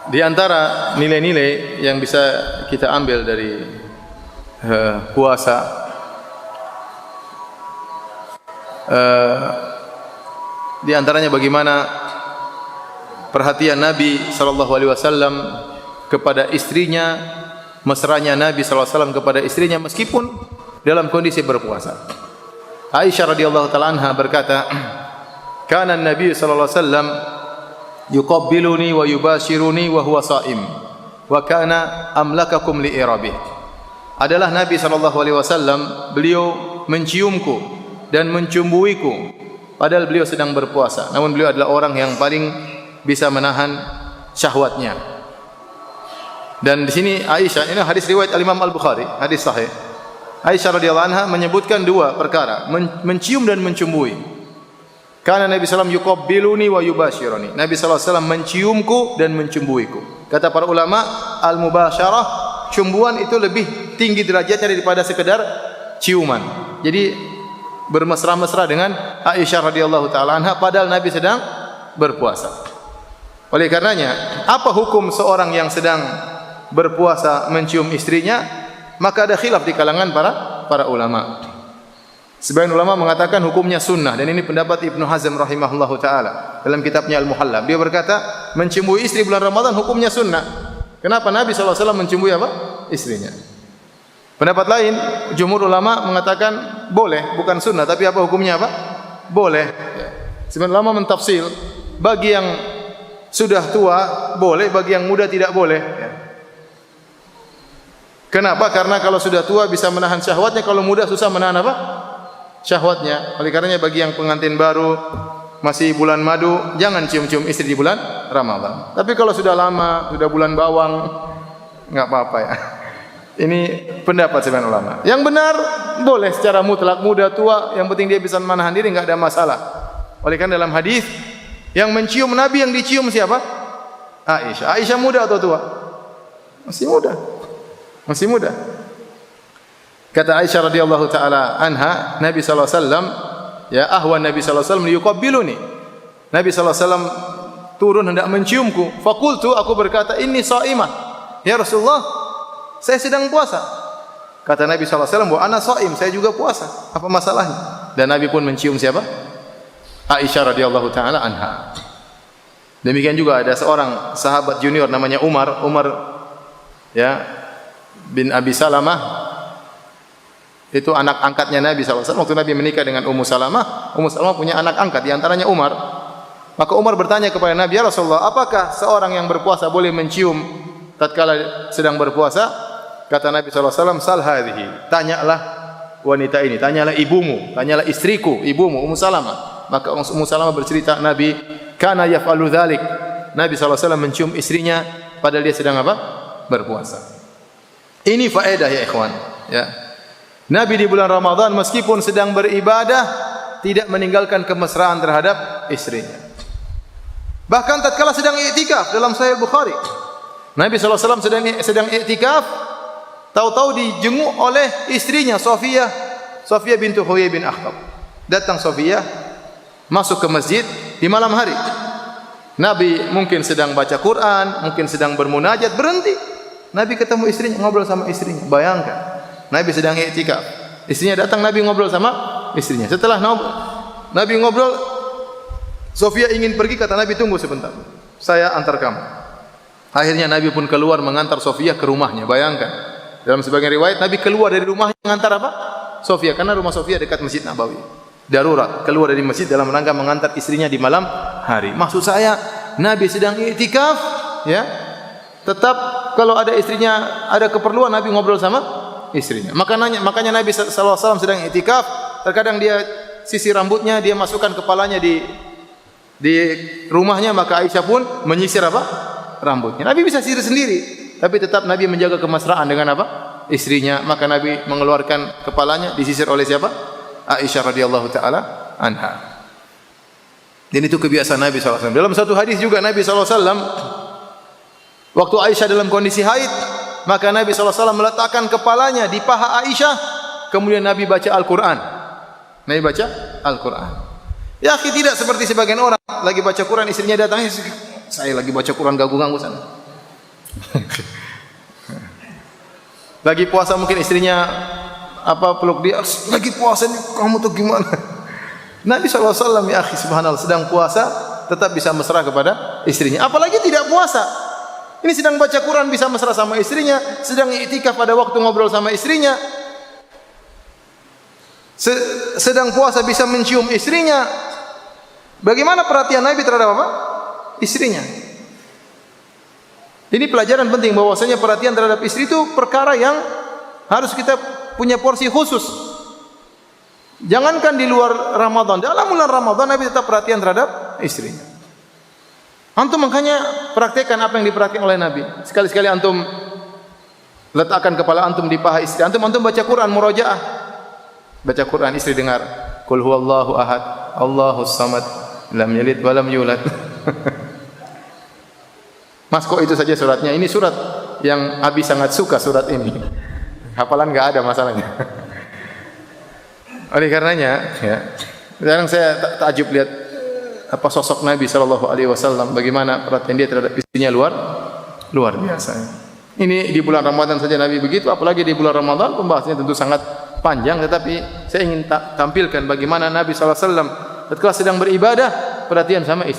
Di antara nilai-nilai yang bisa kita ambil dari puasa, di antaranya bagaimana perhatian Nabi sallallahu alaihi wasallam kepada istrinya, mesranya Nabi sallallahu alaihi wasallam kepada istrinya meskipun dalam kondisi berpuasa. Aisyah radhiyallahu taala anha berkata, "Kana an-nabiy sallallahu alaihi wasallam yuqabbiluni wa yubashiruni wa huwa sha'im wa kana amlakakum li irabih." Adalah Nabi sallallahu alaihi wasallam, beliau menciumku dan mencumbuiku padahal beliau sedang berpuasa. Namun beliau adalah orang yang paling bisa menahan syahwatnya. Dan di sini Aisyah, ini hadis riwayat Al-Imam Al-Bukhari, hadis sahih. Aisyah radhiyallahu anha menyebutkan dua perkara, mencium dan mencumbui. Karena Nabi sallallahu alaihi wasallam yuqabbiluni wa yubashiruni. Nabi sallallahu alaihi wasallam menciumku dan mencumbuiku. Kata para ulama, al-mubasyarah, cumbuan itu lebih tinggi derajatnya daripada sekedar ciuman. Jadi bermesra-mesra dengan Aisyah radhiyallahu taala anha padahal Nabi sedang berpuasa. Oleh karenanya, apa hukum seorang yang sedang berpuasa mencium istrinya? Maka ada khilaf di kalangan para ulama. Sebagian ulama mengatakan hukumnya sunnah, dan ini pendapat Ibnu Hazm rahimahullahu taala dalam kitabnya Al-Muhalla. Dia berkata, menciumui istri bulan Ramadan hukumnya sunnah. Kenapa? Nabi sallallahu alaihi wasallam menciumui apa? Istrinya. Pendapat lain, jumhur ulama mengatakan boleh, bukan sunnah, tapi apa hukumnya apa? Boleh. Sebagian ulama mentafsir, bagi yang sudah tua boleh, bagi yang muda tidak boleh. Kenapa? Karena kalau sudah tua bisa menahan syahwatnya, kalau muda susah menahan apa? Syahwatnya. Oleh karenanya bagi yang pengantin baru, masih bulan madu, jangan cium-cium istri di bulan Ramadan. Tapi kalau sudah lama, sudah bulan bawang, enggak apa-apa ya. Ini pendapat sebagian ulama. Yang benar boleh secara mutlak, muda tua, yang penting dia bisa menahan diri, enggak ada masalah. Oleh karena dalam hadis yang mencium Nabi, yang dicium siapa? Aisyah. Aisyah muda atau tua? Masih muda. Masih muda. Kata Aisyah radhiyallahu taala anha, Nabi sallallahu alaihi wasallam, ya ahwan Nabi sallallahu alaihi wasallam yuqabbiluni. Nabi sallallahu alaihi wasallam turun hendak menciumku. Faqultu, aku berkata, inni shaimah. Ya Rasulullah, saya sedang puasa. Kata Nabi sallallahu alaihi wasallam, wa ana shaim, saya juga puasa. Apa masalahnya? Dan Nabi pun mencium siapa? Aisyah radhiyallahu taala anha. Demikian juga ada seorang sahabat junior namanya Umar ya bin Abi Salamah. Itu anak angkatnya Nabi SAW. Waktu Nabi menikah dengan Ummu Salamah punya anak angkat, di antaranya Umar. Maka Umar bertanya kepada Nabi, ya Rasulullah, apakah seorang yang berpuasa boleh mencium tatkala sedang berpuasa? Kata Nabi SAW, sal hadhihi, tanyalah wanita ini, tanyalah ibumu, tanyalah istriku, ibumu, Ummu Salamah. Maka Ummu Salamah bercerita, Nabi kana yaf'alu dzalik. Nabi SAW mencium istrinya padahal dia sedang apa? Berpuasa. Ini faedah ya ikhwan, ya. Nabi di bulan Ramadan meskipun sedang beribadah tidak meninggalkan kemesraan terhadap istrinya. Bahkan tatkala sedang i'tikaf dalam Sahih Bukhari, Nabi sallallahu alaihi wasallam sedang i'tikaf, tahu-tahu dijenguk oleh istrinya Safiyah bintu Huyai bin Akhtab. Datang Safiyah masuk ke masjid di malam hari. Nabi mungkin sedang baca Quran, mungkin sedang bermunajat, berhenti. Nabi ketemu istrinya, ngobrol sama istrinya. Bayangkan, Nabi sedang i'tikaf, istrinya datang, Nabi ngobrol sama istrinya. Setelah Nabi ngobrol, Sofia ingin pergi, kata Nabi, tunggu sebentar, saya antar kamu. Akhirnya Nabi pun keluar mengantar Sofia ke rumahnya. Bayangkan, dalam sebagian riwayat Nabi keluar dari rumahnya mengantar apa? Sofia, karena rumah Sofia dekat Masjid Nabawi. Darurat, keluar dari masjid dalam rangka mengantar istrinya di malam hari. Maksud saya, Nabi sedang i'tikaf, ya, tetap kalau ada istrinya ada keperluan, Nabi ngobrol sama istrinya. Makanya Nabi sallallahu alaihi wasallam sedang i'tikaf, terkadang dia sisir rambutnya, dia masukkan kepalanya di rumahnya, maka Aisyah pun menyisir apa? Rambutnya. Nabi bisa sisir sendiri, tapi tetap Nabi menjaga kemesraan dengan apa? Istrinya. Maka Nabi mengeluarkan kepalanya, disisir oleh siapa? Aisyah radhiyallahu taala anha. Dan itu kebiasaan Nabi sallallahu alaihi wasallam. Dalam satu hadis juga Nabi sallallahu alaihi wasallam, waktu Aisyah dalam kondisi haid, maka Nabi SAW meletakkan kepalanya di paha Aisyah, kemudian Nabi baca Al-Quran. Nabi baca Al-Quran. Ya akhi, tidak seperti sebagian orang lagi baca Quran, istrinya datang, saya lagi baca Quran, ganggu sana. Lagi puasa mungkin istrinya peluk dia, lagi puasa ini kamu tuh gimana? Nabi SAW ya akhi subhanallah sedang puasa tetap bisa mesra kepada istrinya. Apalagi tidak puasa. Ini sedang baca Quran bisa mesra sama istrinya, sedang i'tikaf pada waktu ngobrol sama istrinya. Sedang puasa bisa mencium istrinya. Bagaimana perhatian Nabi terhadap apa? Istrinya. Ini pelajaran penting bahwasanya perhatian terhadap istri itu perkara yang harus kita punya porsi khusus. Jangankan di luar Ramadan, dalam bulan Ramadan Nabi tetap perhatian terhadap istrinya. Antum makanya praktekkan apa yang diperhatikan oleh Nabi. Sekali-sekali antum letakkan kepala antum di paha istri antum, antum baca Quran murojaah. Baca Quran istri dengar. Qul huwallahu ahad, Allahus samad, lam yalid wa lam yulad. Mas kok itu saja suratnya? Ini surat yang Abi sangat suka surat ini. Hafalan enggak ada masalahnya. Oleh karenanya, ya. Sekarang saya takjub lihat apa sosok Nabi sallallahu alaihi wasallam, bagaimana perhatian dia terhadap istrinya luar biasa. Ini di bulan Ramadan saja Nabi begitu, apalagi di bulan Ramadan pembahasannya tentu sangat panjang, tetapi saya ingin tampilkan bagaimana Nabi sallallahu alaihi wasallam ketika sedang beribadah perhatian sama istri.